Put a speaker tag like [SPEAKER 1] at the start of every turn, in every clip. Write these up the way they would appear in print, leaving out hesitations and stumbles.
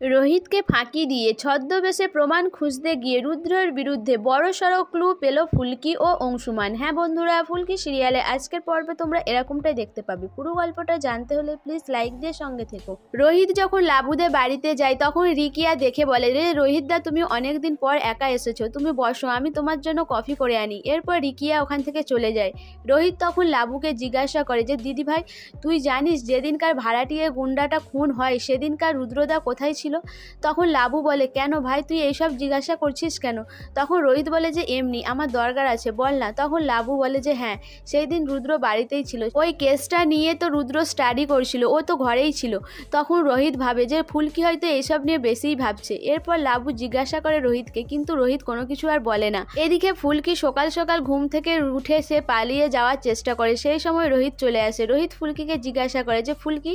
[SPEAKER 1] রোহিতকে ফাঁকি দিয়ে ছদ্মবেশে প্রমাণ খুঁজতে গিয়ে রুদ্রের বিরুদ্ধে বড়সড় ক্লু পেল ফুলকি ও অংশুমান। হ্যাঁ বন্ধুরা, ফুলকি সিরিয়ালে আজকের পর্বে তোমরা এরকমটাই দেখতে পাবে। পুরো গল্পটা জানতে হলে প্লিজ লাইক দিয়ে সঙ্গে থেকো। রোহিত যখন লাবুদের বাড়িতে যায় তখন রিকিয়া দেখে বলে, রে রোহিতদা, তুমি অনেকদিন পর একা এসেছো, তুমি বসো, আমি তোমার জন্য কফি করে আনি। এরপর রিকিয়া ওখান থেকে চলে যায়। রোহিত তখন লাবুকে জিজ্ঞাসা করে যে, দিদি ভাই, তুই জানিস যেদিনকার ভাড়াটিয়ে গুন্ডাটা খুন হয় সেদিনকার রুদ্রদা কোথায় ছিল? তখন লাবু বলে, কেন ভাই, তুই এইসব জিজ্ঞাসা করছিস কেন? তখন রোহিত বলে যে, এমনি, আমার দরকার আছে, বল না। তখন লাবু বলে যে, হ্যাঁ, সেই দিন রুদ্র বাড়িতেই ছিল, ওই কেসটা নিয়ে তো রুদ্র স্টাডি করছিল, ও তো ঘরেই ছিল। তখন রোহিত ভাবে যে ফুলকি হয়তো এইসব নিয়ে বেশিই ভাবছে। এরপর লাবু জিজ্ঞাসা করে রোহিতকে, কিন্তু রোহিত কোনো কিছু আর বলে না। এদিকে ফুলকি সকাল সকাল ঘুম থেকে উঠে সে পালিয়ে যাওয়ার চেষ্টা করে। সেই সময় রোহিত চলে আসে। রোহিত ফুলকিকে জিজ্ঞাসা করে যে, ফুলকি,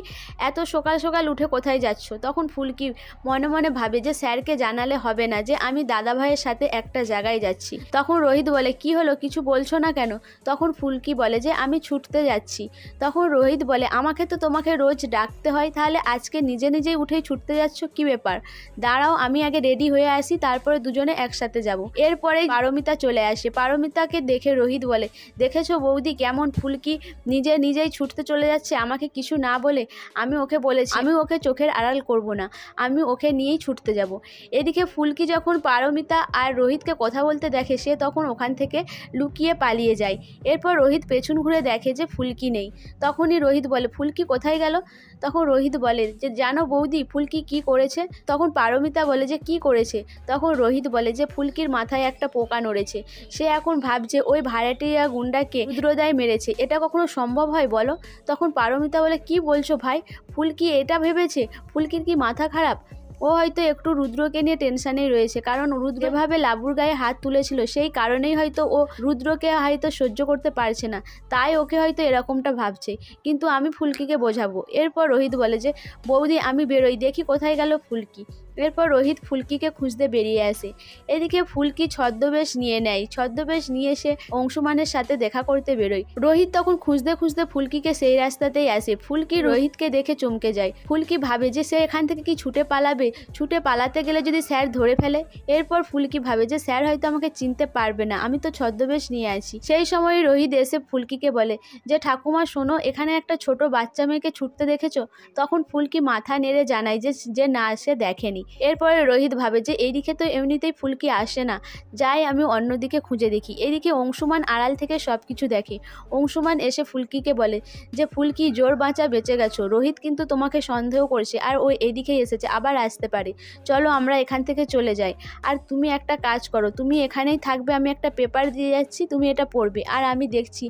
[SPEAKER 1] এত সকাল সকাল উঠে কোথায় যাচ্ছ? তখন ফুলকি মনে মনে ভাবে যে স্যারকে জানালে হবে না যে আমি দাদা ভাইয়ের সাথে একটা জায়গায় যাচ্ছি। তখন রোহিত বলে, কি হলো, কিছু বলছো না কেন? তখন ফুলকি বলে যে আমি ছুটতে যাচ্ছি। তখন রোহিত বলে, আমাকে তো তোমাকে রোজ ডাকতে হয়, তাহলে আজকে নিজে নিজেই উঠেই ছুটতে যাচ্ছ, কি ব্যাপার? দাঁড়াও, আমি আগে রেডি হয়ে আসি, তারপরে দুজনে একসাথে যাব। এরপরে পারমিতা চলে আসে। পারমিতাকে দেখে রোহিত বলে, দেখেছো বৌদি, কেমন ফুলকি নিজে নিজেই ছুটতে চলে যাচ্ছে, আমাকে কিছু না বলে। আমি ওকে বলেছি আমি ওকে চোখের আড়াল করব না, আমি ওকে নিয়েই ছুটতে যাব। এদিকে ফুলকি যখন পারমিতা আর রোহিতকে কথা বলতে দেখে সে তখন ওখান থেকে লুকিয়ে পালিয়ে যায়। এরপর রোহিত পেছন ঘুরে দেখে যে ফুলকি নেই। তখনই রোহিত বলে, ফুলকি কোথায় গেল? তখন রোহিত বলে যে, জানো বৌদি, ফুলকি কি করেছে? তখন পারমিতা বলে যে, কি করেছে? তখন রোহিত বলে যে ফুলকির মাথায় একটা পোকা নড়েছে। সে এখন ভাবছে ওই ভাড়াটিয়া গুন্ডাকে রুদ্রদাই মেরেছে। এটা কখনো সম্ভব হয় বলো? তখন পারমিতা বলে, কি বলছো ভাই? ফুলকি এটা ভেবেছে? ফুলকির কি মাথা খারাপ? ও হয়তো একটু রুদ্রকে নিয়ে টেনশানেই রয়েছে, কারণ রুদ্র এভাবে লাবুর গায়ে হাত তুলেছিল, সেই কারণেই হয়তো ও রুদ্রকে হয়তো সহ্য করতে পারছে না, তাই ওকে হয়তো এরকমটা ভাবছে। কিন্তু আমি ফুলকিকে বোঝাবো। এরপর রোহিত বলে যে, বৌদি আমি বেরোই, দেখি কোথায় গেল ফুলকি। এরপর রোহিত ফুলকিকে খুঁজতে বেরিয়ে আসে। এদিকে ফুলকি ছদ্মবেশ নিয়ে নেয়। ছদ্মবেশ নিয়ে এসে অংশুমানের সাথে দেখা করতে বেরোয়। রোহিত তখন খুঁজতে খুঁজতে ফুলকিকে সেই রাস্তাতেই আসে। ফুলকি রোহিতকে দেখে চমকে যায়। ফুলকি ভাবে যে সে এখান থেকে কি ছুটে পালাবে? ছুটে পালাতে গেলে যদি স্যার ধরে ফেলে? এরপর ফুলকি ভাবে যে স্যার হয়তো আমাকে চিনতে পারবে না, আমি তো ছদ্মবেশ নিয়ে আছি। সেই সময় রোহিত এসে ফুলকিকে বলে যে, ঠাকুমা শোনো, এখানে একটা ছোট বাচ্চা মেয়েকে ছুটতে দেখেছো? তখন ফুলকি মাথা নেড়ে জানায় যে না, সে দেখেনি। এরপরে রোহিত ভাবে যে এইদিকে তো এমনিতেই ফুলকি আসে না, যাই আমি অন্যদিকে খুঁজে দেখি। এদিকে অংশুমান আড়াল থেকে সবকিছু দেখে। অংশুমান এসে ফুলকিকে বলে যে, ফুলকি, জোর বাঁচা বেঁচে গেছো, রোহিত কিন্তু তোমাকে সন্দেহ করছে আর ওই এদিকেই এসেছে, আবার আসতে পারে। চলো আমরা এখান থেকে চলে যাই। আর তুমি একটা কাজ করো, তুমি এখানেই থাকবে, আমি একটা পেপার দিয়ে যাচ্ছি, তুমি এটা পড়বে, আর আমি দেখছি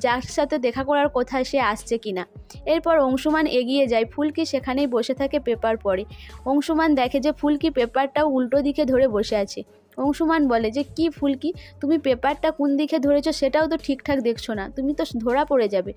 [SPEAKER 1] যার সাথে দেখা করার কথা সে আসছে কিনা। এরপর অংশুমান এগিয়ে যায়। ফুলকি সেখানেই বসে থাকে, পেপার পড়ে। অংশুমান দেখে যে ফুলকি পেপারটাও উল্টো দিকে ধরে বসে আছে। অংশুমান বলে যে, কি ফুলকি, তুমি পেপারটা কোন দিকে ধরেছো সেটাও তো ঠিকঠাক দেখছো না, তুমি তো ধরা পড়ে যাবে।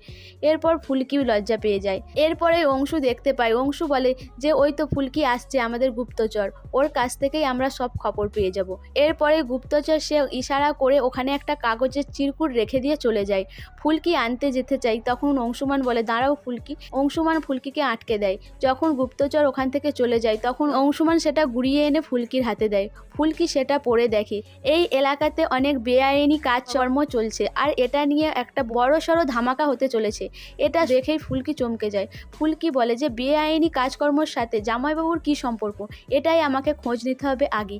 [SPEAKER 1] এরপর ফুলকিও লজ্জা পেয়ে যায়। এরপরে অংশু দেখতে পায়। অংশু বলে যে, ওই তো ফুলকি আসছে, আমাদের গুপ্তচর, ওর কাছ থেকেই আমরা সব খবর পেয়ে যাব। এরপরে গুপ্তচর সে ইশারা করে ওখানে একটা কাগজের চিরকুট রেখে দিয়ে চলে যায়। ফুলকি আনতে যেতে চাই, তখন অংশুমান বলে, দাঁড়াও ফুলকি। অংশুমান ফুলকিকে আটকে দেয়। যখন গুপ্তচর ওখান থেকে চলে যায় তখন অংশুমান সেটা ঘুরিয়ে এনে ফুলকির হাতে দেয়। ফুলকি সেটা পড়ে দেখে এই এলাকাতে অনেক বেআইনি কাজকর্ম চলছে, আর এটা নিয়ে একটা বড়সড় ধামাকা হতে চলেছে। এটা দেখেই ফুলকি চমকে যায়। ফুলকি বলে যে, বেআইনি কাজকর্মের সাথে জামাইবাবুর কি সম্পর্ক? এটাই আমাকে খোঁজ নিতে হবে আগে।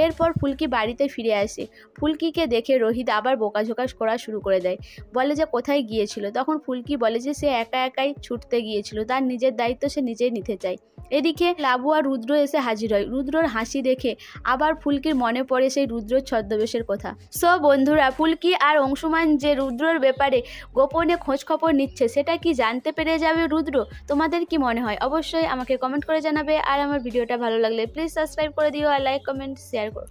[SPEAKER 1] এরপর ফুলকি বাড়িতে ফিরে আসে। ফুলকিকে দেখে রোহিত আবার বোকাঝোকা করা শুরু করে দেয়। বলে যে কোথায় গিয়েছিল? তখন ফুলকি বলে যে সে একা একাই ছুটতে গিয়েছিল, তার নিজের দায়িত্ব সে নিজেই নিতে চায়। এদিকে লাবু আর রুদ্র এসে হাজির হয়। রুদ্রর হাসি দেখে আবার ফুলকির মনে পড়ে সেই রুদ্রর ছদ্মবেশের কথা। সো বন্ধুরা, ফুলকি আর অংশুমান যে রুদ্রর ব্যাপারে গোপনে খোঁজ খবর নিচ্ছে, সেটা কি জানতে পেরে যাবে রুদ্র? তোমাদের কি মনে হয়? অবশ্যই আমাকে কমেন্ট করে জানাবে। আর আমার ভিডিওটা ভালো লাগলে প্লিজ সাবস্ক্রাইব করে দিও, আর লাইক, কমেন্ট, শেয়ার করো।